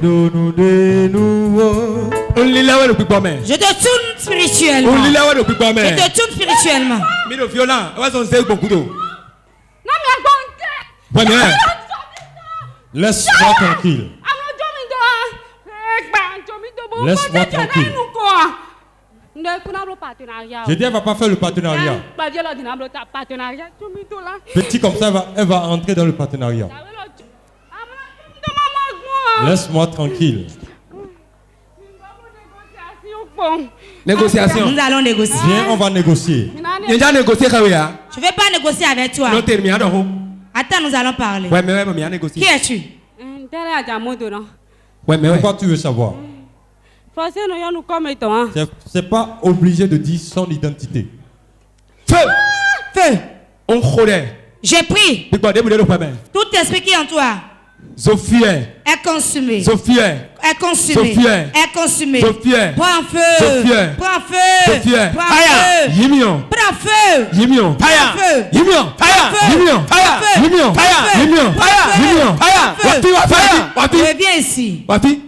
Donne-nous de nouveau. Je te tourne spirituellement. Je te tourne spirituellement. Mais le violent, on va s'en servir beaucoup d'eau. Laisse-moi tranquille. Laisse-moi tranquille. Je dis, elle va pas faire le partenariat. Petit comme ça, elle va entrer dans le partenariat. Laisse-moi tranquille. Négociation. Nous allons négocier. Viens, on va négocier. Je vais négocier. Je ne vais pas négocier avec toi. Attends, nous allons parler. Qui es-tu? Pourquoi tu veux savoir? C'est pas obligé de dire son identité. Feu. Feu. On connaît. J'ai pris. Tout esprit qui est en toi. Sophie est consumé. Sophie est consumé. Sophie est consumé. Sophie prends feu. Sophie prends feu. Sophie prends feu. Yimion. Prends feu. Yimion. Prends feu. Yimion. Yimion. Yimion. Yimion. Wapi. Reviens ici. Wapi.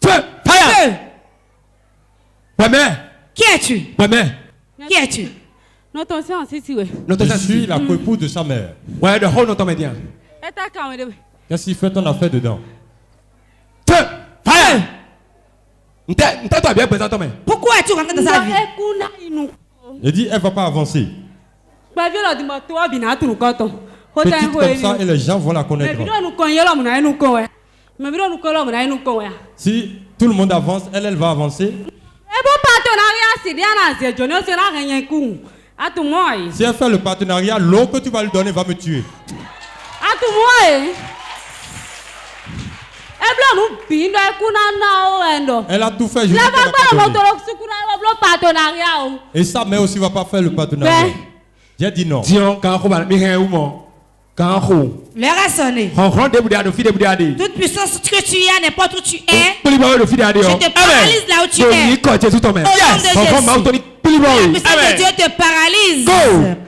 Feu. Feu. Wamé. Qui es-tu? Wamé. Qui es-tu? Je suis la coépouse de sa mère. Ouais, de haut notre média. Qu'est-ce qu'il fait ton affaire dedans? Feu. Fire. Pourquoi es-tu rentré dans sa vie? Je dis, elle va pas avancer. Petite comme ça et les gens vont la connaître. Si tout le monde avance, elle va avancer. Si elle fait le partenariat, l'eau que tu vas lui donner va me tuer. Elle a tout fait. Et sa mère aussi va pas faire le partenariat. J'ai dit non. L'heure a sonné. Toute puissance que tu as, n'importe où tu es, je te paralyse là où tu es. Au nom de Jésus. La puissance de Dieu te paralyse. Go.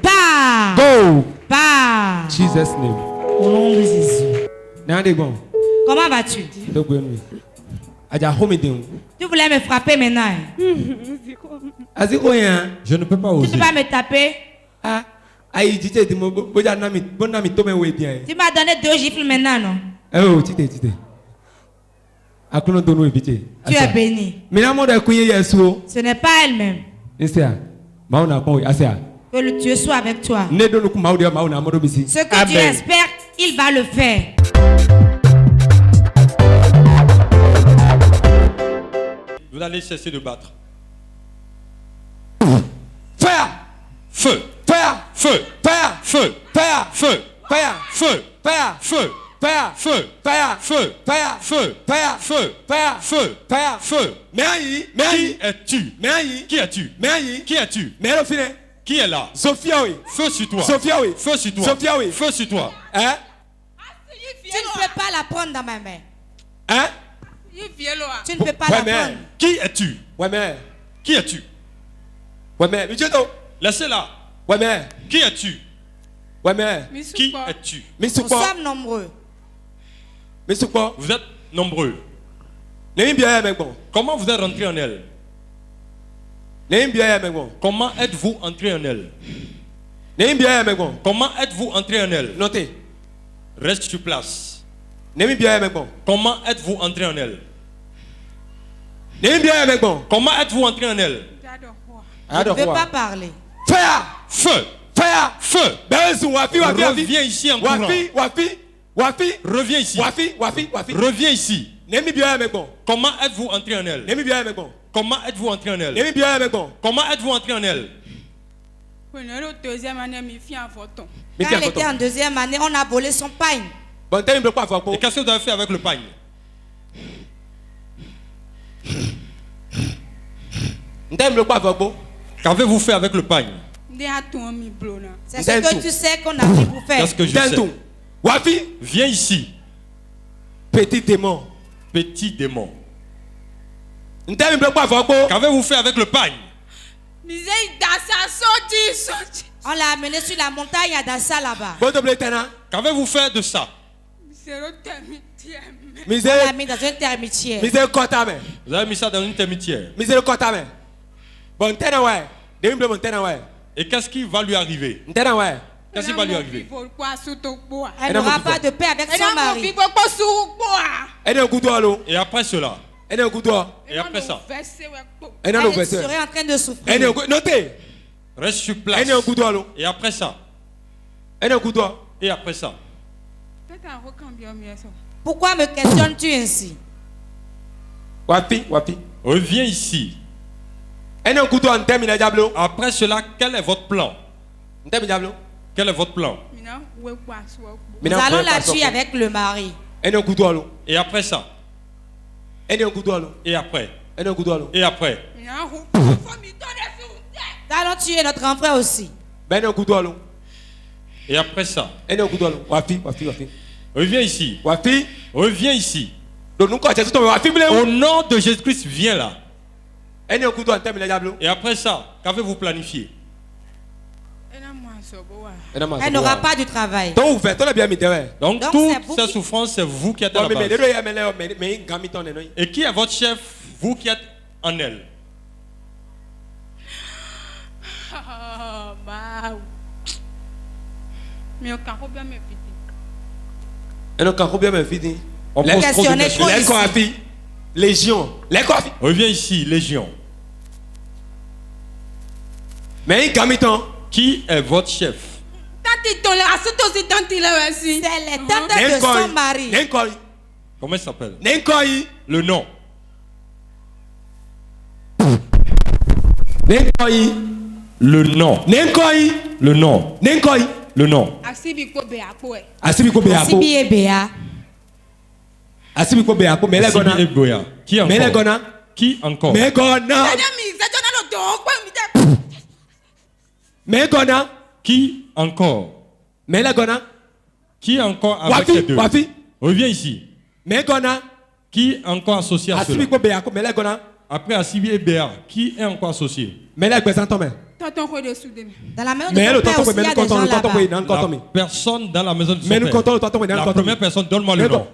Pars. Go. Pars. Jesus name. Au nom de Jésus. Comment vas-tu? Tu voulais me frapper maintenant. Je ne peux pas oser. Tu ne peux pas me taper. Tu m'as donné 2 gifles maintenant, non? Tu es béni. Ce n'est pas elle-même. Que le Dieu soit avec toi. Ce que Dieu espère, il va le faire. Vous allez cesser de battre. Feu. Feu. Feu. Feu. Feu. Feu. Feu. Feu. Feu. Feu. Feu. Feu. Feu. Feu. Qui es-tu? Qui es-tu? Qui es-tu? Qui est là? Sophia, oui. Feu sur toi. Sophia, oui. Feu sur toi. Sophia, oui. Feu sur toi. Hein? Tu ne peux pas la prendre dans ma main. Hein? Tu ne peux pas la prendre. Qui es-tu? Ouais, mais. Qui es-tu? Ouais, mais. Laissez-la. Ouais, mais. Qui es-tu? Ouais, mais. Qui es-tu? Nous sommes nombreux. Mais c'est quoi? Vous êtes nombreux. Comment vous êtes rentré en elle? Comment êtes-vous entré en elle? Comment êtes-vous entré en elle? Notez. Reste sur place. Comment êtes-vous entré en elle? Comment êtes-vous entré en elle? Je ne veux pas parler. Feu. Feu. Reviens ici en courant. Reviens ici. Reviens ici. Comment êtes-vous entré en elle? Comment êtes-vous entré en elle? Comment êtes-vous entré en elle? Quand elle était en 2e année, on a volé son pagne. Et qu'est-ce que vous avez fait avec le pagne? Qu'avez-vous fait avec le pagne? C'est ce que tu sais qu'on a fait pour faire. Qu'est-ce que je sais? Viens ici. Petit démon. Petit démon. Qu'avez-vous fait avec le pagne? On l'a amené sur la montagne à Dassa là-bas. Qu'avez-vous fait de ça? On l'a mis dans une termitière. Vous avez mis ça dans une termitière. Bon, et qu'est-ce qui va lui arriver? Qu'est-ce qui va lui arriver? Elle n'aura pas de paix avec son mari. Et après cela? Et après ça? Elle serait en train de souffrir. Notez. Reste sur place. Et après ça? Et après ça? Pourquoi me questionnes-tu ainsi? Reviens ici. Après cela, quel est votre plan? Quel est votre plan? Nous allons la tuer avec le mari. Et après ça? Et après? Et après? Nous allons tuer notre grand frère aussi. Et après ça? Reviens ici. Reviens ici. Au nom de Jésus-Christ, viens là. Et après ça, qu'avez-vous planifié? Elle n'aura pas du travail. Donc toutes ces souffrances, c'est vous qui êtes à la base. Et qui est votre chef? Vous qui êtes en elle. On pose trop de questions. Légion. Reviens ici, Légion. Mais qui est votre chef? C'est les tantes de son mari. Comment il s'appelle? Le nom. Le nom. Le nom. Le nom. Asibi et Béa. Asibi et Béa. Qui encore? Qui encore? Qui encore? Qui encore avec les deux? Reviens ici. Qui encore associé à cela? Après Asibi et Béa, qui est encore associé? Dans la maison de ton père aussi, il y a des gens là-bas. Personne dans la maison de son père. La première personne, donne-moi le nom.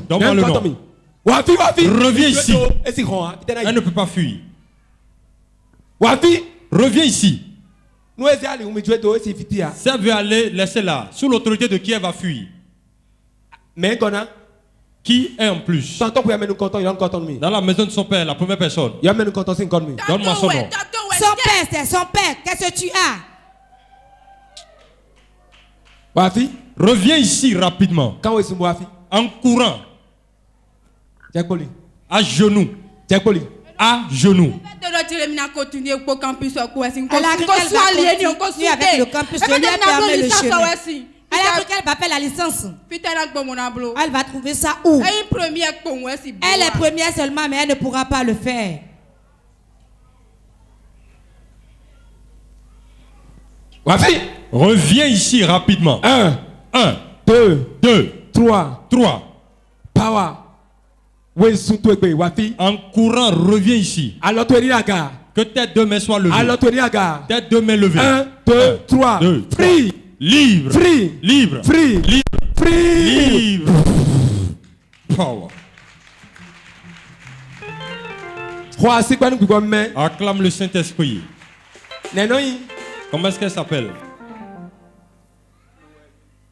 Donne-moi le nom. Reviens ici. Elle ne peut pas fuir. Reviens ici. Si elle veut aller, laissez-la. Sous l'autorité de qui elle va fuir? Qui est en plus? Dans la maison de son père, la première personne. Donne-moi son nom. Son père, c'est son père. Qu'est-ce que tu as? Reviens ici rapidement. En courant. À genoux. À genoux. Elle a cru qu'elle va continuer avec le campus. Je lui ai fermé le chemin. Elle a cru qu'elle va faire la licence. Elle va trouver ça où? Elle est première seulement, mais elle ne pourra pas le faire. Reviens ici rapidement. 1, 2, 3. Power. En courant, reviens ici. Que tes deux mains soient levées. Tes deux mains levées. 1, 2, 3. Free. Libre. Libre. Power. Acclame le Saint-Esprit. Comment est-ce qu'elle s'appelle?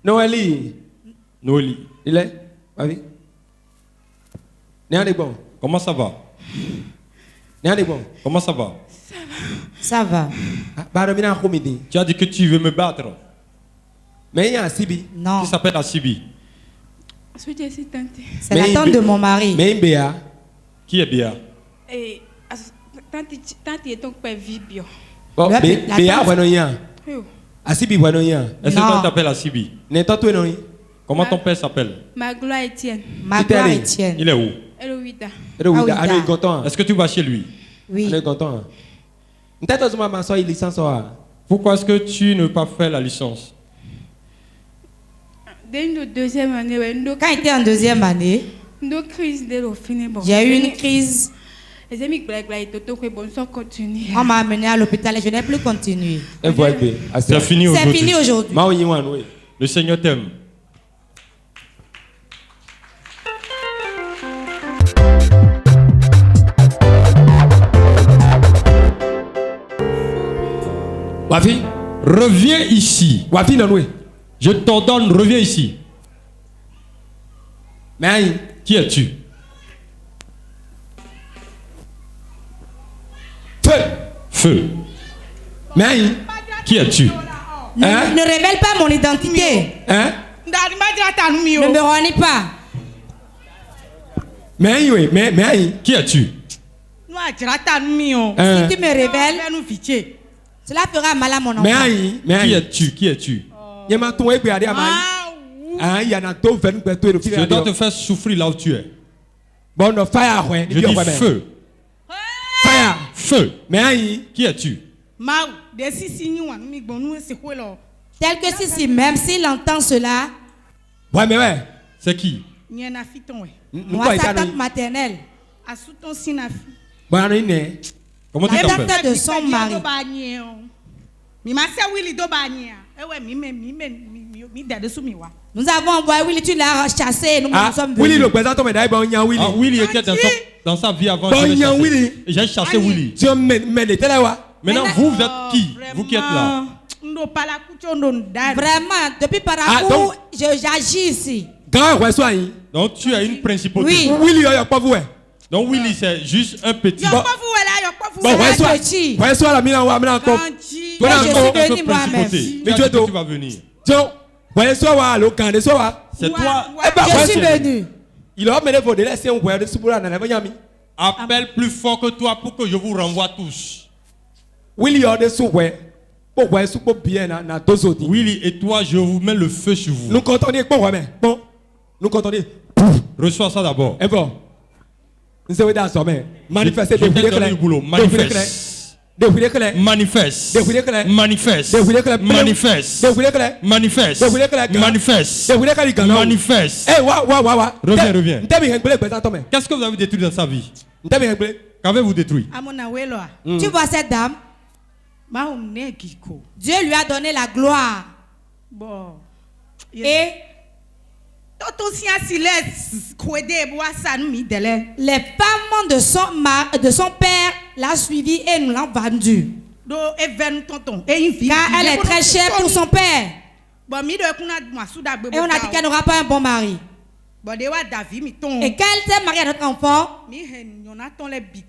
Noélie. Il est? Comment ça va? Comment ça va? Ça va. Tu as dit que tu veux me battre. Mais il y a Asibi. Non. Qui s'appelle Asibi? C'est la tante de mon mari. Mais Béa. Qui est Béa? Bon, Béa, Asibi, est-ce que tu t'appelles Asibi? Comment ton père s'appelle? Magloire Etienne. Il est où? Est-ce que tu vas chez lui? Oui. Pourquoi est-ce que tu ne veux pas faire la licence? Quand il était en deuxième année, j'ai eu une crise. On m'a amené à l'hôpital et je n'ai plus continué. C'est fini aujourd'hui. C'est fini aujourd'hui. Le Seigneur t'aime. Wafi. Reviens ici. Wafi non oui. Je t'ordonne, reviens ici. Mais qui es-tu? Feu. Feu. Mais qui es-tu? Ne révèle pas mon identité. Hein? Ne me renie pas. Mais oui, mais qui es-tu? Si tu me révèles, cela fera mal à mon enfant. Qui es-tu? Qui es-tu? Je dois te faire souffrir là où tu es. Je dis feu. Fire. Feu. Mais qui es-tu? Tel que si même s'il entend cela. Ouais, mais ouais. C'est qui? Moi, sa tante maternelle. Comment tu t'appelles? L'adapteur de son mari. Nous avons envoyé Willy, tu l'as chassé, nous sommes venus. Willy était dans sa vie avant. J'ai chassé Willy. Maintenant, vous êtes qui? Vous qui êtes là? Vraiment, depuis Paracou, j'agis ici. Donc tu as une principauté. Oui. Donc Willy, c'est juste un petit. Petit. Je suis venu moi-même. Tu vas venir. C'est toi. Je suis venu. Il a mené vos délais. Appelle plus fort que toi pour que je vous renvoie tous. Willy et toi, je vous mets le feu sur vous. Nous comptons. Nous comptons. Reçois ça d'abord. Et bon. Nous sommes dans le manifester. Manifeste. Manifeste. Manifeste. Manifeste. Manifeste. Manifeste. Manifeste. Reviens. Qu'est-ce que vous avez détruit dans sa vie? Qu'avez-vous détruit? Tu vois cette dame? Dieu lui a donné la gloire. Et les femmes de son père l'ont suivi et nous l'ont vendu. Car elle est très chère pour son père. Et on a dit qu'elle n'aura pas un bon mari. Et quand elle s'est mariée à notre enfant,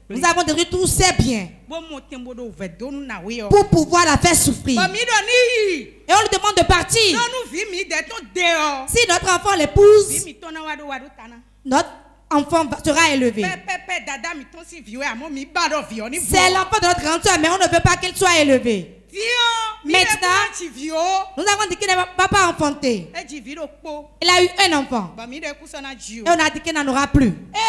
nous avons détruit tous ses biens pour pouvoir la faire souffrir. Et on lui demande de partir. Si notre enfant l'épouse, notre enfant sera élevé. C'est l'enfant de notre grande soeur, mais on ne veut pas qu'il soit élevé. Maintenant, nous avons dit qu'il ne va pas enfanter. Il a eu un enfant. Et on a dit qu'il n'en aura plus. Elle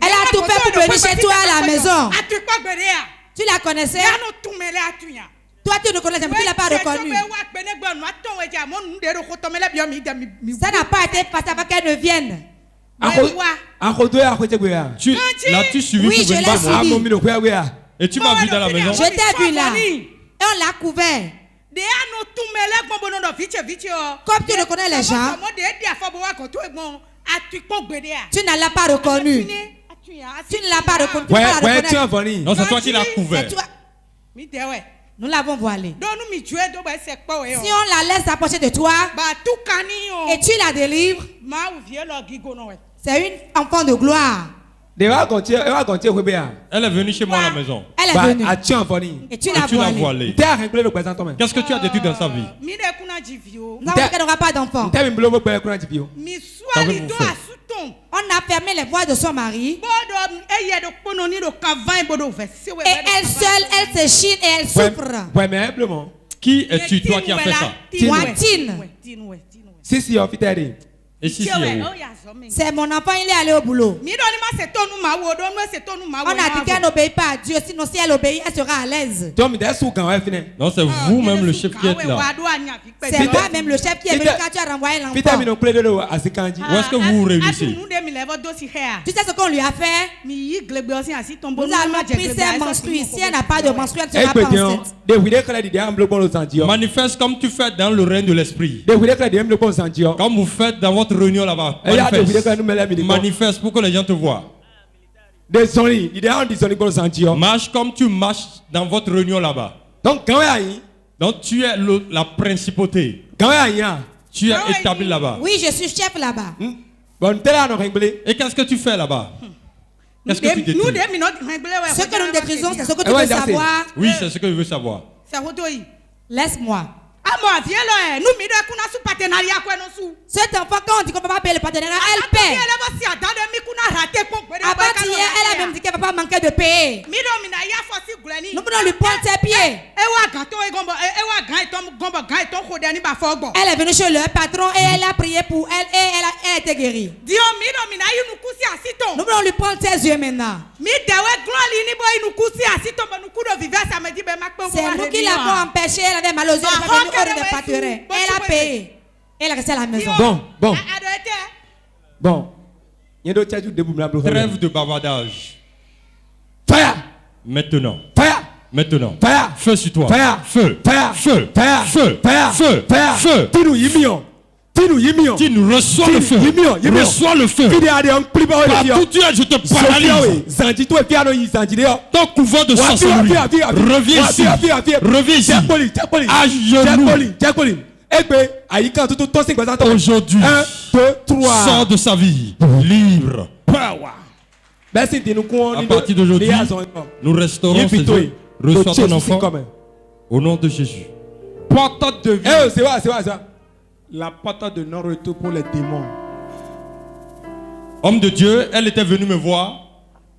a tout fait pour venir chez toi à la maison. Tu la connaissais? Toi, tu ne connais jamais, tu ne l'as pas reconnu. Ça n'a pas été facile avant qu'elle ne vienne. L'as-tu suivi? Oui, je l'ai suivi. Et tu m'as vu dans la maison? Je t'ai vu là. Et on l'a couvert. Comme tu reconnais les gens, tu ne l'as pas reconnu. Tu ne l'as pas reconnu. Non, c'est toi qui l'as couvert. Nous l'avons voilé. Si on la laisse approcher de toi et tu la délivres, c'est une enfant de gloire. Elle est venue chez moi à la maison. Elle est venue. Et tu l'as voilée. Qu'est-ce que tu as détruit dans sa vie? Nous avons qu'elle n'aura pas d'enfant. On a fermé les voies de son mari. Et elle seule, elle s'échine et elle souffre. Qui es-tu, toi qui as fait ça? Tine. Et si c'est mon enfant, il est allé au boulot. On a dit qu'elle n'obéit pas à Dieu, sinon si elle obéit, elle sera à l'aise. Non, c'est vous-même le chef qui êtes là. C'est moi-même le chef qui est venu quand tu as renvoyé l'enfant. Où est-ce que vous vous réunissez? Tu sais ce qu'on lui a fait? Nous avons pris ses menstrues. Si elle n'a pas de menstrues, elle ne sera pas enceinte. Manifeste comme tu fais dans le règne de l'esprit. Comme vous faites dans votre réunion là-bas. Manifeste pour que les gens te voient. Marche comme tu marches dans votre réunion là-bas. Donc tu es la principauté. Tu es établi là-bas. Oui, je suis chef là-bas. Et qu'est-ce que tu fais là-bas? Qu'est-ce que tu détruis? Ce que nous détruisons, c'est ce que tu veux savoir. Oui, c'est ce que je veux savoir. Laisse-moi. Cet enfant, quand on dit qu'on ne peut pas payer le partenariat, elle paie. Avant hier, elle a même dit qu'elle ne va pas manquer de payer. Nous pouvons lui prendre ses pieds. Elle est venue chez le patron et elle a prié pour elle et elle a été guérie. Nous pouvons lui prendre ses yeux maintenant. C'est nous qui l'avons empêché, elle avait mal aux yeux, elle est venue hors des partenaires. Elle a payé. Elle est restée à la maison. Bon. Trêve de bavardage. Fire. Maintenant. Fire. Maintenant. Fire. Feu sur toi. Fire. Feu. Fire. Feu. Fire. Feu. Fire. Feu. Fire. Feu. Tinu reçois le feu. Reçois le feu. Partout tu es, je te paralyse. Ton couvent de sorcellerie. Reviens ici. Reviens ici. À genoux. Aujourd'hui, 1, 2, 3. sors de sa vie. Libre. À partir d'aujourd'hui, nous restaurons ses yeux. Reçois ton enfant au nom de Jésus. Porte de vie. C'est ça. La porte de non-retour pour les démons. Homme de Dieu, elle était venue me voir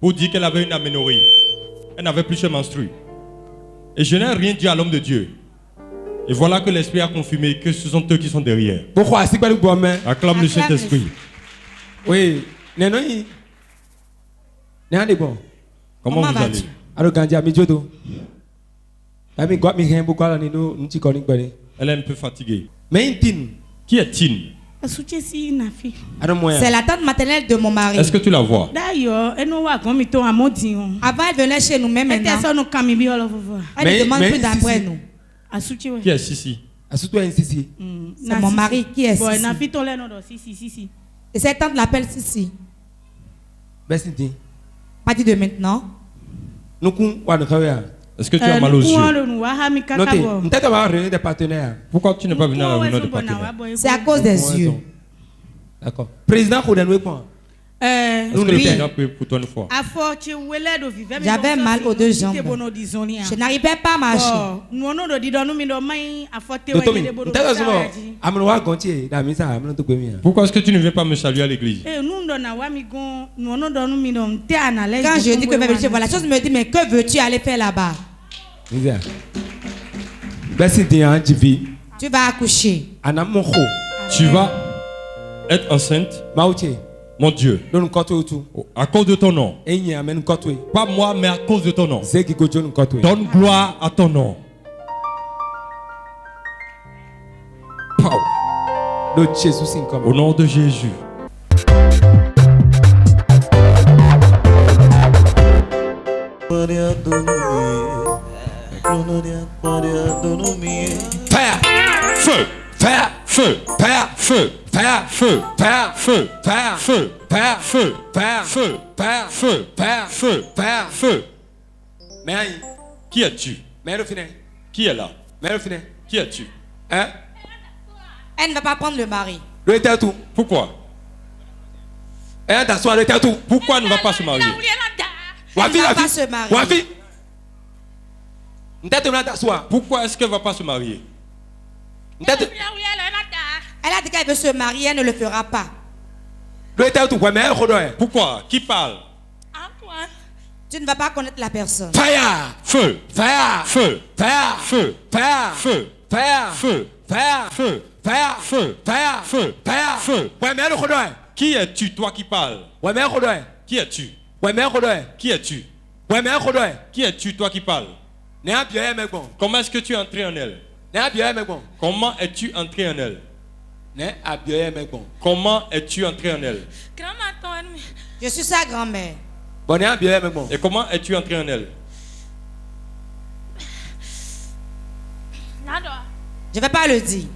pour dire qu'elle avait une aménorrhée. Elle n'avait plus ses menstrues. Et je n'ai rien dit à l'homme de Dieu. Et voilà que l'Esprit a confirmé que ce sont eux qui sont derrière. Pourquoi? Acclame le Saint-Esprit. Oui. Comment vous allez? Elle est un peu fatiguée. Qui est Tin? C'est la tante maternelle de mon mari. Est-ce que tu la vois? Avant, elle venait chez nous même maintenant. Elle ne demande plus d'après nous. Qui est Sissi? C'est mon mari qui est Sissi. Et cette tante l'appelle Sissi. À partir de maintenant. Est-ce que tu as mal aux yeux? Pourquoi tu n'es pas venu à la réunion de partenaires? C'est à cause des yeux. D'accord. Président, est-ce que le président peut pour toi une fois? J'avais mal aux deux jambes. Je n'arrivais pas à marcher. Pourquoi est-ce que tu ne viens pas me saluer à l'église? Quand je dis que voilà, la chose me dit, mais que veux-tu aller faire là-bas? Tu vas accoucher. Tu vas être enceinte. Mon Dieu, à cause de ton nom. Pas moi, mais à cause de ton nom. Donne gloire à ton nom. Power. Au nom de Jésus. Feu. Fire. Feu. Fire. Feu. Fire. Feu. Fire. Feu. Fire. Feu. Fire. Feu. Fire. Feu. Fire. Feu. Fire. Feu. Fire. Feu. Mais Qui es-tu? Qui est là? Qui es-tu? Hein? Elle ne va pas prendre le mari. Pourquoi? Pourquoi elle ne va pas se marier? Elle ne va pas se marier. Pourquoi est-ce qu'elle ne va pas se marier? Elle a dit qu'elle veut se marier, elle ne le fera pas. Pourquoi? Qui parle? Tu ne vas pas connaître la personne. Fire. Feu. Fire. Feu. Fire. Feu. Fire. Feu. Fire. Feu. Fire. Feu. Fire. Feu. Fire. Feu. Fire. Feu. Qui es-tu, toi qui parles? Qui es-tu? Qui es-tu? Qui es-tu, toi qui parles? Comment est-ce que tu es entré en elle? Comment es-tu entré en elle? Comment es-tu entré en elle? Je suis sa grand-mère. Et comment es-tu entré en elle? Je ne vais pas le dire.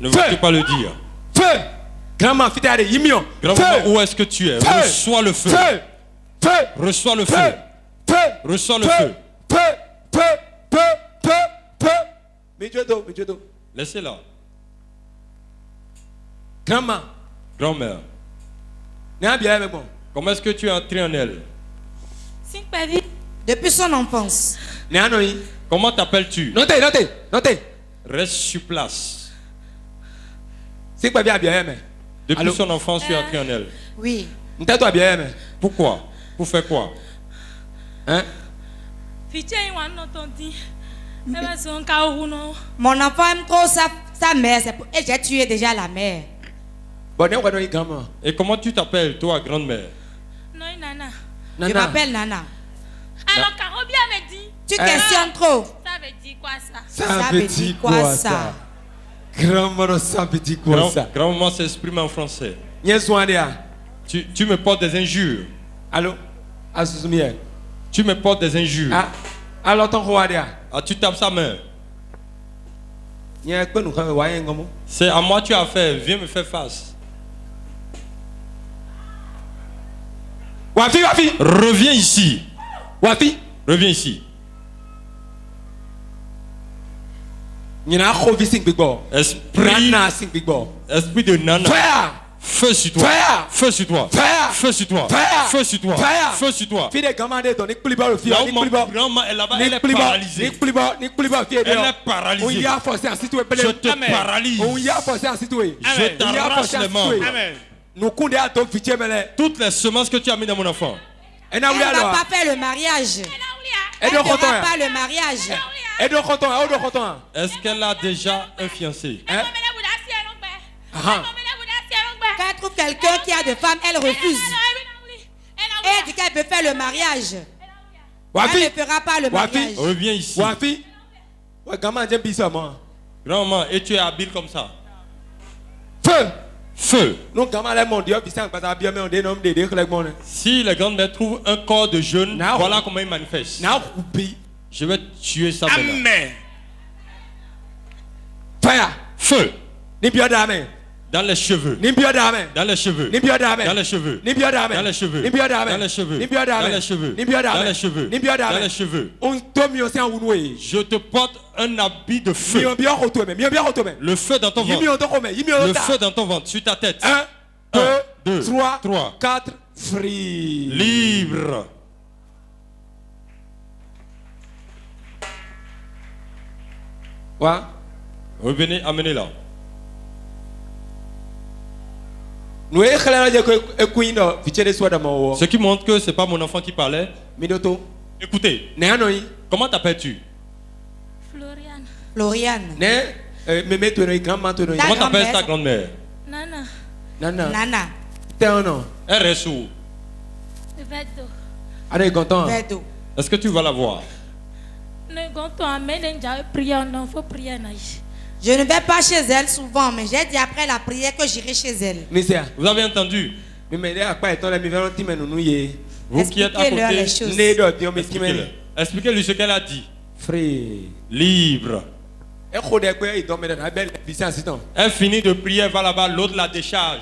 Ne veux-tu pas le dire? Feu. Grand-maman, où est-ce que tu es? Reçois le feu. Reçois le feu. Reçois le feu. Laissez-la. Grand-mère. Comment est-ce que tu es entré en elle? Depuis son enfance. Comment t'appelles-tu? Notez. Reste sur place. Depuis Depuis son enfance, tu es entré en elle. Oui. Pourquoi? Pour faire quoi? Hein? Mon enfant aime trop sa mère. Et j'ai tué déjà la mère. Et comment tu t'appelles, toi, grand-mère? Je m'appelle Nana. Alors, Carobia me dit. Tu questionnes trop. Ça veut dire quoi ça? Ça veut dire quoi ça? Grand-maman, ça veut dire quoi ça? Grand-maman s'exprime en français. Tu me portes des injures. Allô? Tu me portes des injures. Alors, ton roi, tu tapes sa main. C'est à moi tu as affaire. Viens me faire face. Wafi. Reviens ici. Wafi. Reviens ici. Esprit de Nana. Feu sur toi. Feu sur toi. Feu sur toi. Feu sur toi. Feu sur toi. Grand-maman est là-bas. Elle est paralysée. Elle est paralysée. Je te paralyse. Je t'arrache les membres. Toutes les semences que tu as mis dans mon enfant. Elle n'a pas fait le mariage. Elle ne fera pas le mariage. Est-ce qu'elle a déjà un fiancé? Quand elle trouve quelqu'un qui a de femmes, elle refuse. Et elle dit qu'elle peut faire le mariage. Elle ne fera pas le mariage. Reviens ici. Grand-maman, et tu es habile comme ça. Feu. Si la grand-mère trouve un corps de jeune, voilà comment il manifeste. Je vais tuer ça maintenant. Feu. Dans les cheveux. Dans les cheveux. Dans les cheveux. Dans les cheveux. Dans les cheveux. Dans les cheveux. Dans les cheveux. Dans les cheveux. Je te porte un habit de feu. Le feu dans ton ventre. Le feu dans ton ventre. Sur ta tête. 1, 2, 3, 4. Free. Libre. Revenez, amenez-la. Ce qui montre que ce n'est pas mon enfant qui parlait. Écoutez. Comment t'appelles-tu? Floriane. Comment t'appelles ta grand-mère? Nana. Elle reste où? Vedo. Est-ce que tu vas la voir? Je ne vais pas chez elle souvent, mais j'ai dit après la prière que j'irai chez elle. Vous avez entendu? Vous qui êtes à côté, expliquez-lui ce qu'elle a dit. Free. Libre. Elle finit de prier, va là-bas, l'autre la décharge.